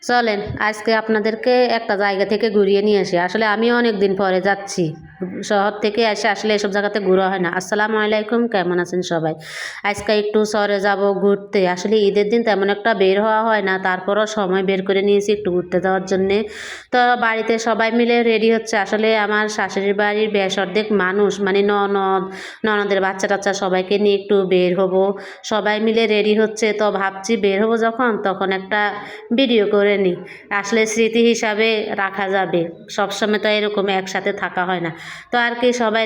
চলেন আজকে আপনাদেরকে একটা জায়গা থেকে ঘুরিয়ে নিয়ে আসি। আসলে আমি অনেক দিন পরে যাচ্ছি শহর থেকে এসে, আসলে এসব জায়গাতে ঘোরা হয় না। আসসালামু আলাইকুম, কেমন আছেন সবাই? আজকে একটু শহরে যাব ঘুরতে। আসলে ঈদের দিন তেমন একটা বের হওয়া হয় না, তারপরও সময় বের করে নিয়েছি একটু ঘুরতে যাওয়ার জন্যে। তো বাড়িতে সবাই মিলে রেডি হচ্ছে। আসলে আমার শাশুড়ির বাড়ির বেশ অর্ধেক মানুষ, মানে ননদের বাচ্চা টাচ্চা সবাইকে নিয়ে একটু বের হব। সবাই মিলে রেডি হচ্ছে, তো ভাবছি বের হব যখন তখন একটা ভিডিও করে নিই, আসলে স্মৃতি হিসাবে রাখা যাবে। সবসময় তো এরকম একসাথে থাকা হয় না। তো আর কি, সবাই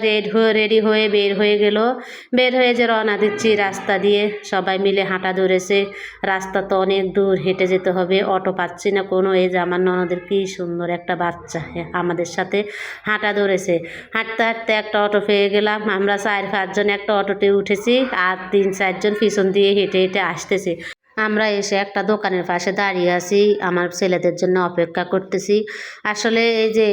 রেডি হয়ে বের হয়ে গেল। বের হয়ে যে রওনা দিচ্ছি রাস্তা দিয়ে, সবাই মিলে হাঁটা ধরেছে। রাস্তা তো অনেক দূর, হেঁটে যেতে হবে, অটো পাচ্ছি না কোনো। এই যে আমার ননদের কি সুন্দর একটা বাচ্চা আমাদের সাথে হাঁটা ধরেছে। হাঁটতে হাঁটতে একটা অটো পেয়ে গেলাম। আমরা 4-5 জন একটা অটোতে উঠেছি, আর 3-4 জন পিছন দিয়ে হেঁটে হেঁটে আসতেছি। আমরা এসে একটা দোকানের পাশে দাঁড়িয়ে আছি, আমার ছেলেদের জন্য অপেক্ষা করতেছি। আসলে এই যে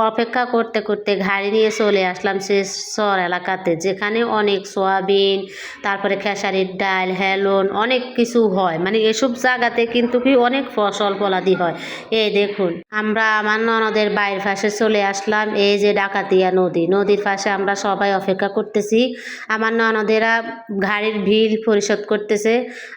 অপেক্ষা করতে করতে গাড়ি নিয়ে চলে আসলাম সে শহর এলাকাতে, যেখানে অনেক সয়াবিন, তারপরে খেসারির ডাল, হেলন, অনেক কিছু হয়। মানে এসব জায়গাতে কিন্তু কি অনেক ফসল ফলাদি হয়। এই দেখুন, আমরা আমার ননদের বাড়ির পাশে চলে আসলাম। এই যে ডাকাতিয়া নদী, নদীর পাশে আমরা সবাই অপেক্ষা করতেছি। আমার ননদেরা গাড়ির বিল পরিশোধ করতেছে,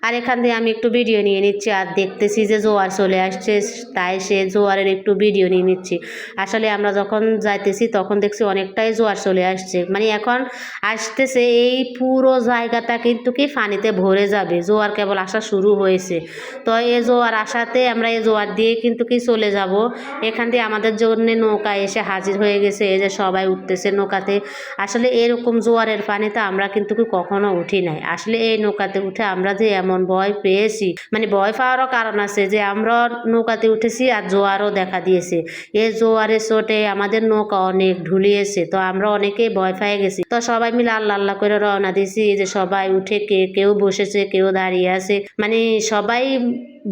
আর এখান দিয়ে আমি একটু ভিডিও নিয়ে নিচ্ছি। আর দেখতেছি যে জোয়ার চলে আসছে, তাই সে জোয়ারের একটু ভিডিও নিয়ে নিচ্ছি। আসলে আমরা যখন যাইতেছি তখন দেখছি অনেকটাই জোয়ার চলে আসছে, মানে এখন আসতেছে। এই পুরো জায়গাটা কিন্তু কি পানিতে ভরে যাবে, জোয়ার কেবল আসা শুরু হয়েছে। তো এই জোয়ার আসাতে আমরা এই জোয়ার দিয়ে কিন্তু কি চলে যাব। এখান দিয়ে আমাদের জন্য নৌকা এসে হাজির হয়ে গেছে। এই যে সবাই উঠতেছে নৌকাতে। আসলে এরকম জোয়ারের পানিতে আমরা কিন্তু কি কখনো উঠি নাই। আসলে এই নৌকাতে উঠে আমরা যে এমন ভয় পেয়েছি, মানে ভয় পাওয়ারও কারণ আছে, যে আমরা নৌকাতে উঠেছি আর জোয়ারও দেখা দিয়েছে। এই জোয়ারের চোটে আমাদের নৌকা অনেক ঢুলিয়েছে, তো আমরা অনেকেই ভয় পেয়ে গেছি। তো সবাই মিলে আল্লাহ আল্লাহ করে রওনা দিয়েছি। এই যে সবাই উঠে কেউ বসেছে, কেউ দাঁড়িয়ে আছে, মানে সবাই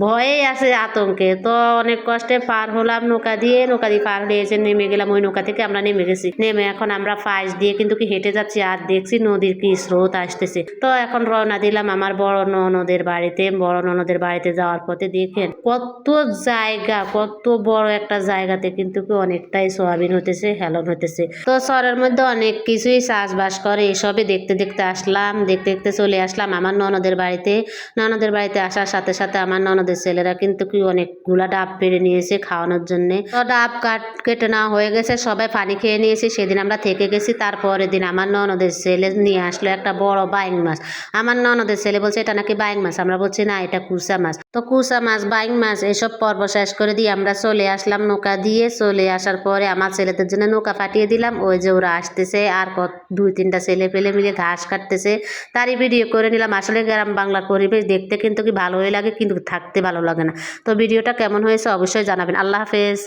ভয়ে আছে, আতঙ্কে। তো অনেক কষ্টে পার হলাম নৌকা দিয়ে পার হয়ে এসে নেমে গেলাম। ওই নৌকা থেকে আমরা নেমে গেছি। নেমে এখন আমরা পাশ দিয়ে কিন্তু কি হেঁটে যাচ্ছি, আর দেখছি নদীর কি স্রোত আসতেছে। তো এখন রওনা দিলাম আমার বড় ননদের বাড়িতে। বড় ননদের বাড়িতে যাওয়ার পথে দেখেন কত জায়গা, কত বড় একটা জায়গাতে কিন্তু কি অনেকটাই সোয়াবিন হতেছে, হেলন হতেছে। তো শহরের মধ্যে অনেক কিছুই চাষবাস করে, এসবই দেখতে দেখতে আসলাম। দেখতে দেখতে চলে আসলাম আমার ননদের বাড়িতে। ননদের বাড়িতে আসার সাথে সাথে আমার ননদের ছেলেরা কিন্তু কি অনেকগুলা ডাব পেড়ে নিয়েছে খাওয়ানোর জন্য। তো ডাব কেটে নেওয়া হয়ে গেছে, সবাই পানি খেয়ে নিয়েছি। সেদিন আমরা থেকে গেছি। তারপরের দিন আমার ননদের ছেলে নিয়ে আসলো একটা বড় বাইং মাছ। আমার ননদের ছেলে বলছে এটা নাকি বাইং মাছ, আমরা বলছি না এটা কুসা মাছ। তো কুসা মাছ, বাইং মাছ এসব পর্ব শেষ করে দিয়ে আমরা চলে আসলাম নৌকা দিয়ে। চলে আসার পরে আমার ছেলেদের জন্য নৌকা পাঠিয়ে দিলাম। ওই যে ওরা আসতেছে, আর 2-3টা ছেলে পেলে মিলে ঘাস কাটতেছে, তারই ভিডিও করে নিলাম। আসলে গ্রাম বাংলার পরিবেশ দেখতে কিন্তু কি ভালোই লাগে, কিন্তু থাকতে ভালো লাগে না। তো ভিডিওটা কেমন হয়েছে অবশ্যই জানাবেন। আল্লাহ হাফেজ।